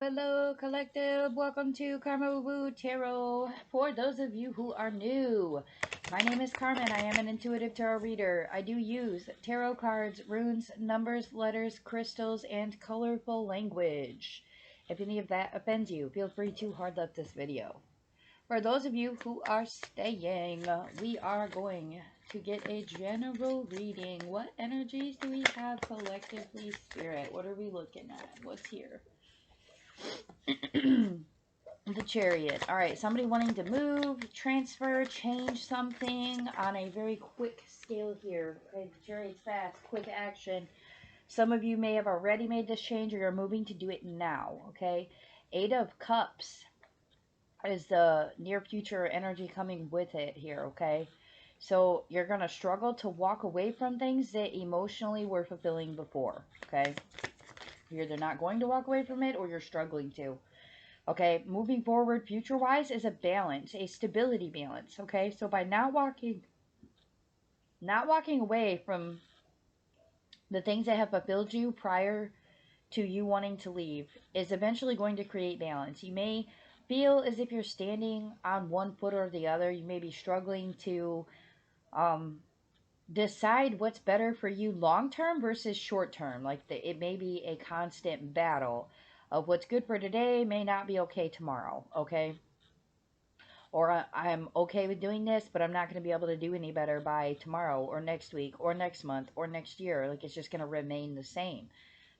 Hello, collective. Welcome to Carmaboo Tarot. For those of you who are new, my name is Carmen. I am an intuitive tarot reader. I do use tarot cards, runes, numbers, letters, crystals, and colorful language. If any of that offends you, feel free to hard left this video. For those of you who are staying, we are going to get a general reading. What energies do we have collectively, Spirit? What are we looking at? What's here? The Chariot. All right, somebody wanting to move, transfer, change something on a very quick scale here. Okay, the Chariot's fast, quick action. Some of you may have already made this change or you're moving to do it now. Okay, Eight of Cups is the near future energy coming with it here. Okay, so you're going to struggle to walk away from things that emotionally were fulfilling before. Okay, you're either not going to walk away from it or you're struggling to. Okay, moving forward future wise is a balance, a stability balance. Okay, so by not walking away from the things that have fulfilled you prior to you wanting to leave is eventually going to create balance. You may feel as if you're standing on one foot or the other. You may be struggling to um, decide what's better for you long term versus short term. It may be a constant battle of what's good for today may not be okay tomorrow. Okay, or I'm okay with doing this, but I'm not going to be able to do any better by tomorrow or next week or next month or next year. Like, it's just going to remain the same.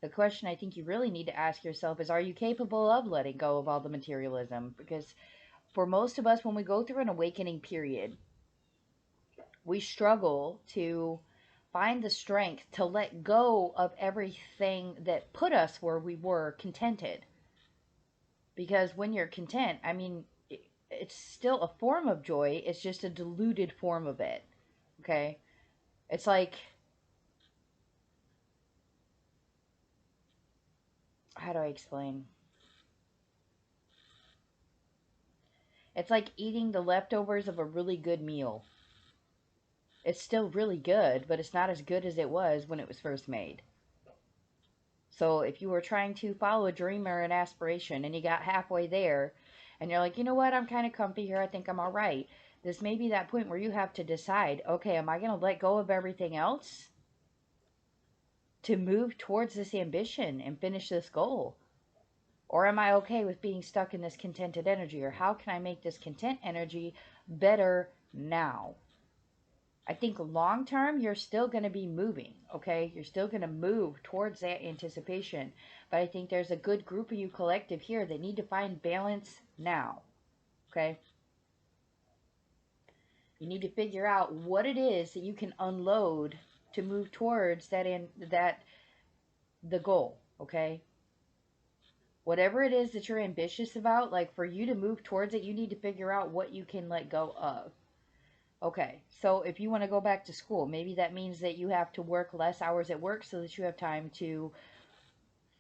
The question I think you really need to ask yourself is, are you capable of letting go of all the materialism? Because for most of us, when we go through an awakening period, we struggle to find the strength to let go of everything that put us where we were contented. Because when you're content, I mean, it's still a form of joy, it's just a diluted form of it. Okay? It's like, how do I explain? It's like eating the leftovers of a really good meal. It's still really good, but it's not as good as it was when it was first made. So if you were trying to follow a dream or an aspiration and you got halfway there and you're like, you know what, I'm kind of comfy here, I think I'm all right. This may be that point where you have to decide, okay, am I going to let go of everything else to move towards this ambition and finish this goal? Or am I okay with being stuck in this contented energy? Or how can I make this content energy better now? I think long term, you're still going to be moving, okay? You're still going to move towards that anticipation. But I think there's a good group of you collective here that need to find balance now, okay? You need to figure out what it is that you can unload to move towards the goal, okay? Whatever it is that you're ambitious about, like, for you to move towards it, you need to figure out what you can let go of. Okay, so if you want to go back to school, maybe that means that you have to work less hours at work so that you have time to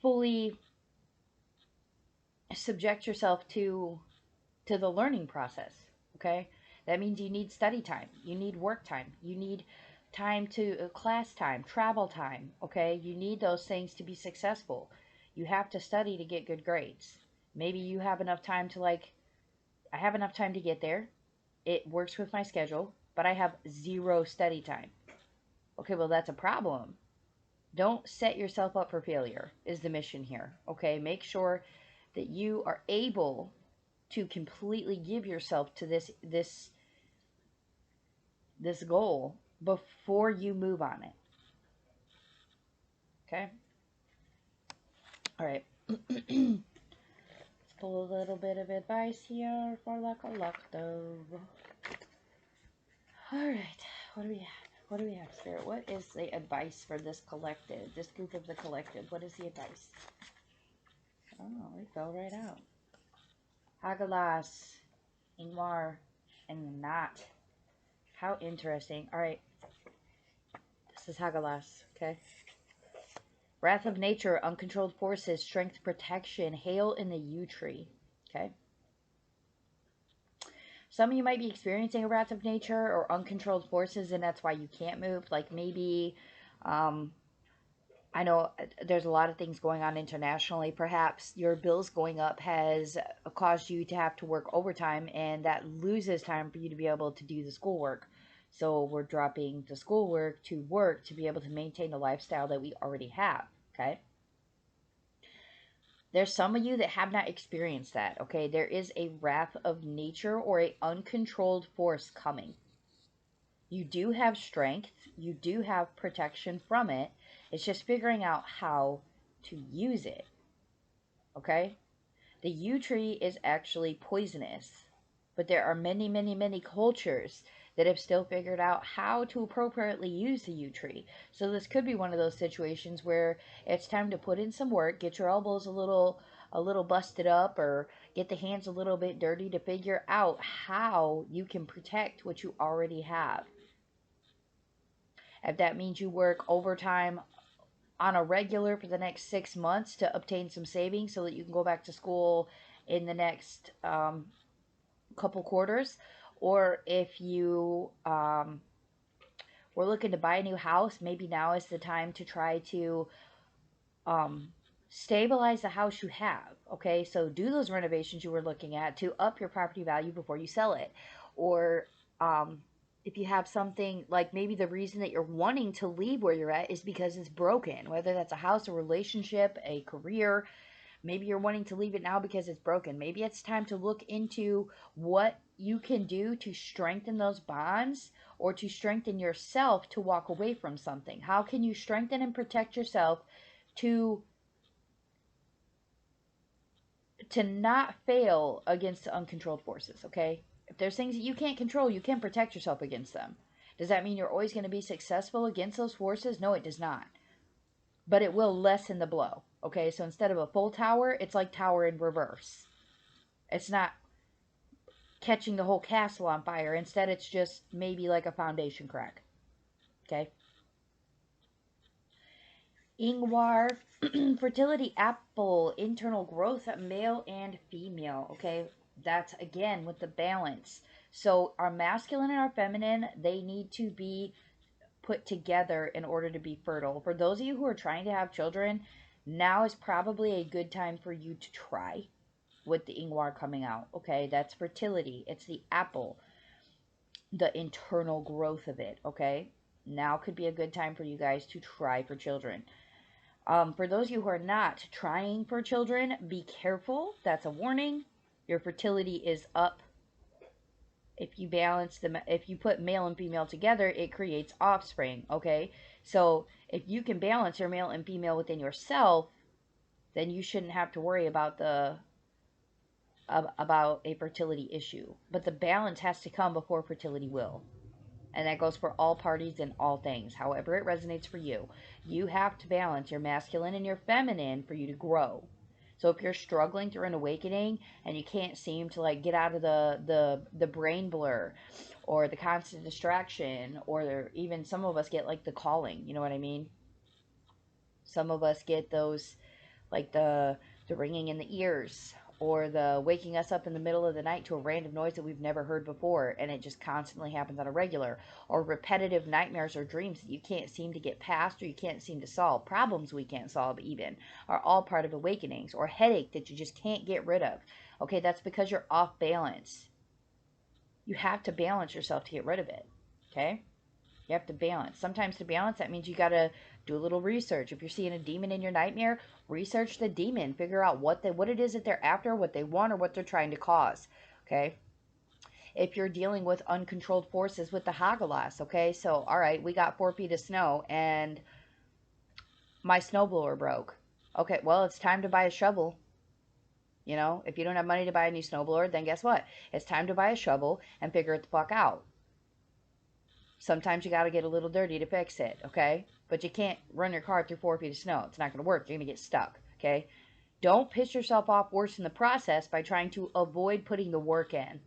fully subject yourself to the learning process. Okay, that means you need study time, you need work time, you need time to class time, travel time. Okay, you need those things to be successful. You have to study to get good grades. Maybe you have enough time to, like, I have enough time to get there. It works with my schedule, but I have zero study time. Okay, well, that's a problem. Don't set yourself up for failure, is the mission here. Okay, make sure that you are able to completely give yourself to this goal before you move on it. Okay? All right. Let's pull a little bit of advice here for the collective. All right. What do we have? What do we have, Spirit? What is the advice for this collective, this group of the collective? What is the advice? Oh, it fell right out. Hagalas, Ingmar, and Nat. How interesting. All right. This is Hagalas, okay? Wrath of nature, uncontrolled forces, strength, protection, hail in the yew tree, okay? Some of you might be experiencing a wrath of nature or uncontrolled forces, and that's why you can't move. Like, maybe um, I know there's a lot of things going on internationally. Perhaps your bills going up has caused you to have to work overtime, and that loses time for you to be able to do the schoolwork. So we're dropping the schoolwork to work to be able to maintain the lifestyle that we already have. Okay. There's some of you that have not experienced that. Okay. There is a wrath of nature or a uncontrolled force coming. You do have strength, you do have protection from it. It's just figuring out how to use it. Okay? The yew tree is actually poisonous, but there are many, many, many cultures that have still figured out how to appropriately use the yew tree. So this could be one of those situations where it's time to put in some work, get your elbows a little busted up, or get the hands a little bit dirty to figure out how you can protect what you already have. If that means you work overtime on a regular for the next 6 months to obtain some savings so that you can go back to school in the next couple quarters, or if you were looking to buy a new house, maybe now is the time to try to um, stabilize the house you have. Okay, so do those renovations you were looking at to up your property value before you sell it. Or if you have something like maybe the reason that you're wanting to leave where you're at is because it's broken, whether that's a house, a relationship, a career. Maybe you're wanting to leave it now because it's broken. Maybe it's time to look into what you can do to strengthen those bonds or to strengthen yourself to walk away from something. How can you strengthen and protect yourself to not fail against the uncontrolled forces, okay? If there's things that you can't control, you can protect yourself against them. Does that mean you're always going to be successful against those forces? No, it does not. But it will lessen the blow, okay? So instead of a full tower, it's like tower in reverse. It's not catching the whole castle on fire. Instead, it's just maybe like a foundation crack, okay? Ingwar, fertility apple, internal growth, male and female. Okay, that's again with the balance. So our masculine and our feminine, they need to be put together in order to be fertile. For those of you who are trying to have children, now is probably a good time for you to try with the Ingwar coming out. Okay, that's fertility. It's the apple, the internal growth of it. Okay, now could be a good time for you guys to try for children. For those of you who are not trying for children, be careful. That's a warning. Your fertility is up. If you balance them, if you put male and female together, it creates offspring. Okay, so if you can balance your male and female within yourself, then you shouldn't have to worry about about a fertility issue. But the balance has to come before fertility will. And that goes for all parties and all things, however it resonates for you. You have to balance your masculine and your feminine for you to grow. So if you're struggling through an awakening and you can't seem to like get out of the brain blur or the constant distraction, or even some of us get like the calling, you know what I mean? Some of us get those like the ringing in the ears, or the waking us up in the middle of the night to a random noise that we've never heard before, and it just constantly happens on a regular, or repetitive nightmares or dreams that you can't seem to get past or you can't seem to solve. Problems we can't solve even are all part of awakenings. Or headache that you just can't get rid of. Okay, that's because you're off balance. You have to balance yourself to get rid of it. Okay, you have to balance. Sometimes to balance, that means you got to do a little research. If you're seeing a demon in your nightmare, research the demon. Figure out what it is that they're after, what they want, or what they're trying to cause. Okay? If you're dealing with uncontrolled forces with the Hagalas, okay? So, all right, we got 4 feet of snow and my snowblower broke. Okay, well, it's time to buy a shovel. You know, if you don't have money to buy a new snowblower, then guess what? It's time to buy a shovel and figure it the fuck out. Sometimes you got to get a little dirty to fix it, okay? But you can't run your car through 4 feet of snow. It's not going to work. You're going to get stuck, okay? Don't piss yourself off worse in the process by trying to avoid putting the work in.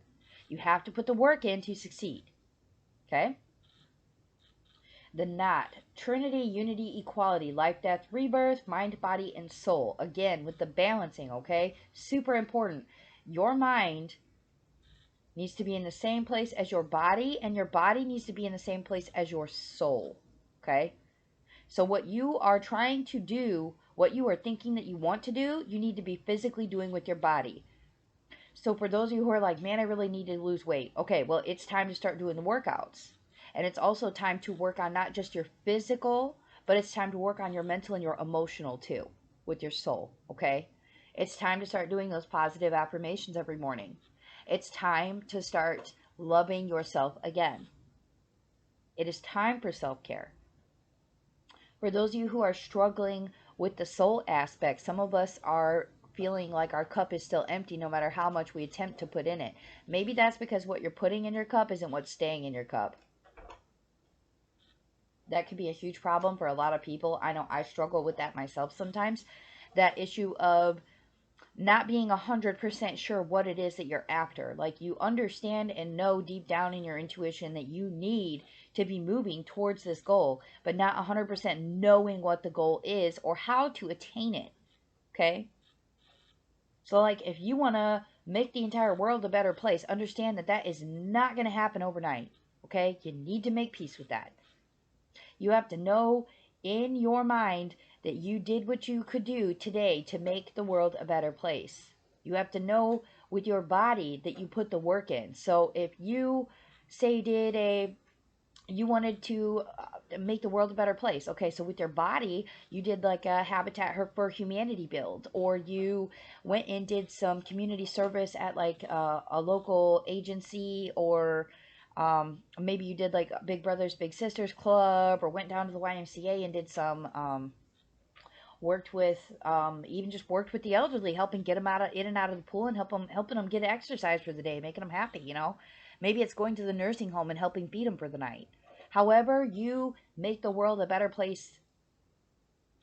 You have to put the work in to succeed, okay? The knot, Trinity, unity, equality, life, death, rebirth, mind, body, and soul. Again, with the balancing, okay? Super important. Your mind needs to be in the same place as your body, and your body needs to be in the same place as your soul. Okay? So what you are trying to do, what you are thinking that you want to do, you need to be physically doing with your body. So for those of you who are like, man, I really need to lose weight. Okay, well, it's time to start doing the workouts. And it's also time to work on not just your physical, but it's time to work on your mental and your emotional too, with your soul, okay? It's time to start doing those positive affirmations every morning. It's time to start loving yourself again. It is time for self-care. For those of you who are struggling with the soul aspect, some of us are feeling like our cup is still empty no matter how much we attempt to put in it. Maybe that's because what you're putting in your cup isn't what's staying in your cup. That could be a huge problem for a lot of people. I know I struggle with that myself sometimes. That issue of not being 100% sure what it is that you're after. Like you understand and know deep down in your intuition that you need to be moving towards this goal, but not 100% knowing what the goal is or how to attain it. Okay? So, like, if you want to make the entire world a better place, understand that that is not going to happen overnight. Okay? You need to make peace with that. You have to know in your mind that you did what you could do today to make the world a better place. You have to know with your body that you put the work in. So if you say you wanted to make the world a better place. Okay, so with your body, you did like a Habitat for Humanity build, or you went and did some community service at like a local agency, or maybe you did like Big Brothers Big Sisters Club, or went down to the YMCA and did some worked with even just worked with the elderly, helping get them in and out of the pool, and helping them get exercise for the day, making them happy. Maybe it's going to the nursing home and helping feed them for the night. However you make the world a better place,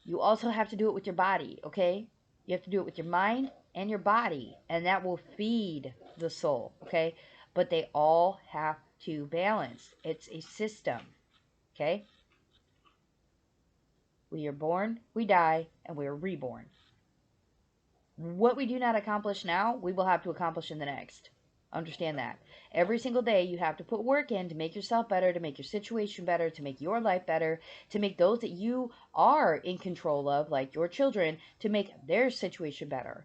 you also have to do it with your body. Okay, you have to do it with your mind and your body, and that will feed the soul. Okay, but they all have to balance. It's a system. Okay, we are born, we die, and we are reborn. What we do not accomplish now, we will have to accomplish in the next. Understand that. Every single day, you have to put work in to make yourself better, to make your situation better, to make your life better, to make those that you are in control of, like your children, to make their situation better.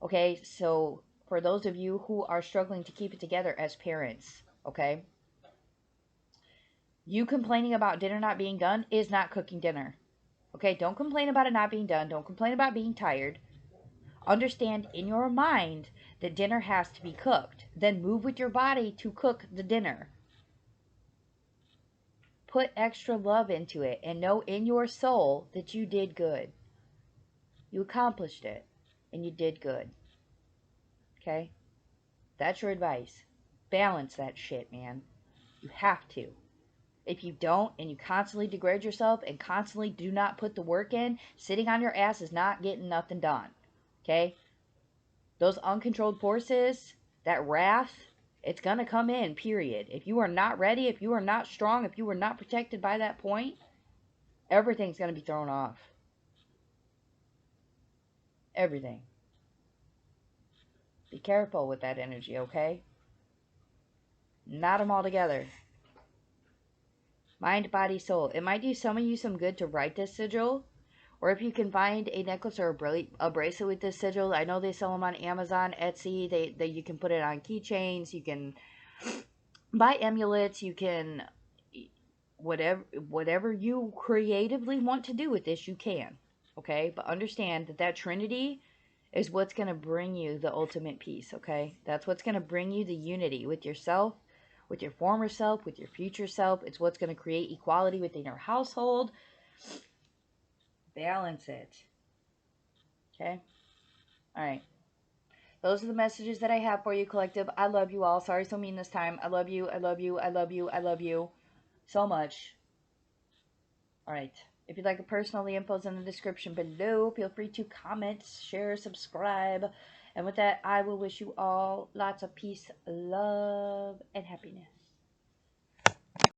Okay, so for those of you who are struggling to keep it together as parents, okay, you complaining about dinner not being done is not cooking dinner. Okay, don't complain about it not being done. Don't complain about being tired. Understand in your mind that dinner has to be cooked. Then move with your body to cook the dinner. Put extra love into it and know in your soul that you did good. You accomplished it and you did good. Okay? That's your advice. Balance that shit, man. You have to. If you don't and you constantly degrade yourself and constantly do not put the work in, sitting on your ass is not getting nothing done. Okay? Those uncontrolled forces, that wrath, it's going to come in, period. If you are not ready, if you are not strong, if you are not protected by that point, everything's going to be thrown off. Everything. Be careful with that energy, okay? Knot them all together. Mind, body, soul. It might do some of you some good to write this sigil. Or if you can find a necklace or a bracelet with this sigil. I know they sell them on Amazon, Etsy. You can put it on keychains. You can buy amulets. You can whatever you creatively want to do with this, you can. Okay? But understand that that Trinity is what's going to bring you the ultimate peace. Okay? That's what's going to bring you the unity with yourself, with your former self, with your future self. It's what's going to create equality within your household. Balance it. Okay? All right. Those are the messages that I have for you, collective. I love you all. Sorry so mean this time. I love you. I love you. I love you. I love you so much. All right. If you'd like a personal, the info's in the description below. Feel free to comment, share, subscribe. And with that, I will wish you all lots of peace, love, and happiness.